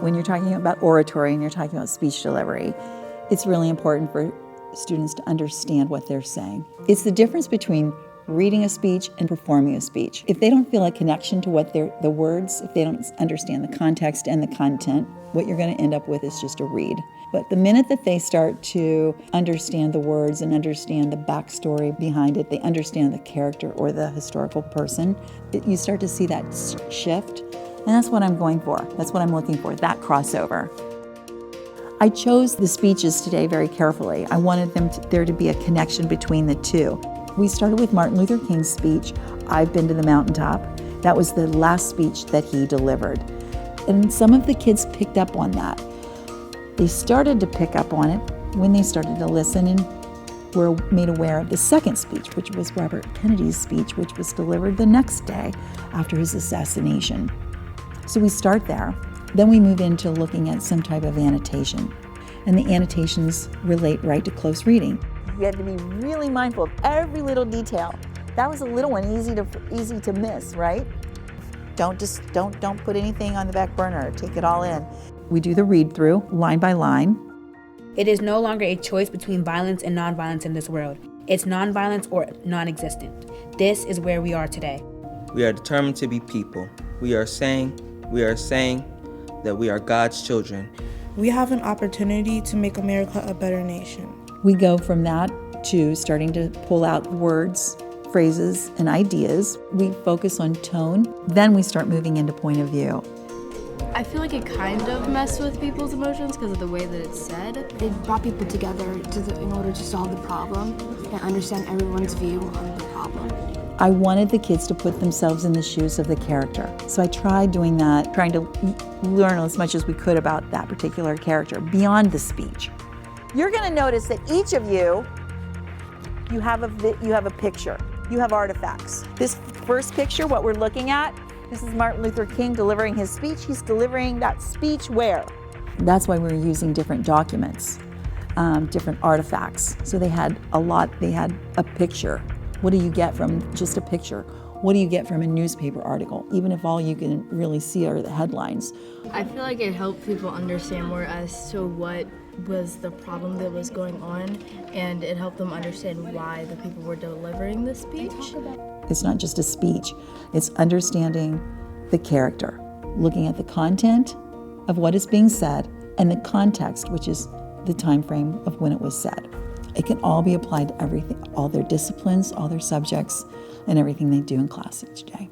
When you're talking about oratory and you're talking about speech delivery, it's really important for students to understand what they're saying. It's the difference between reading a speech and performing a speech. If they don't feel a connection to what the words, if they don't understand the context and the content, what you're going to end up with is just a read. But the minute that they start to understand the words and understand the backstory behind it, they understand the character or the historical person, you start to see that shift. And that's what I'm going for. That's what I'm looking for, that crossover. I chose the speeches today very carefully. I wanted there to be a connection between the two. We started with Martin Luther King's speech, I've Been to the Mountaintop. That was the last speech that he delivered. And some of the kids picked up on that. They started to pick up on it when they started to listen and were made aware of the second speech, which was Robert Kennedy's speech, which was delivered the next day after his assassination. So we start there. Then we move into looking at some type of annotation. And the annotations relate right to close reading. You have to be really mindful of every little detail. That was a little one, easy to miss, right? Don't put anything on the back burner. Take it all in. We do the read through, line by line. It is no longer a choice between violence and nonviolence in this world. It's nonviolence or non-existent. This is where we are today. We are determined to be people. We are saying that we are God's children. We have an opportunity to make America a better nation. We go from that to starting to pull out words, phrases, and ideas. We focus on tone. Then we start moving into point of view. I feel like it kind of messed with people's emotions because of the way that it's said. It brought people together in order to solve the problem and understand everyone's view on the problem. I wanted the kids to put themselves in the shoes of the character. So I tried doing that, trying to learn as much as we could about that particular character beyond the speech. You're going to notice that each of you have a picture. You have artifacts. This first picture, what we're looking at, this is Martin Luther King delivering his speech. He's delivering that speech where? That's why we're using different documents, different artifacts. So they had a picture. What do you get from just a picture? What do you get from a newspaper article? Even if all you can really see are the headlines. I feel like it helped people understand more as to what was the problem that was going on, and it helped them understand why the people were delivering the speech. It's not just a speech, it's understanding the character, looking at the content of what is being said and the context, which is the time frame of when it was said. It can all be applied to everything, all their disciplines, all their subjects, and everything they do in class each day.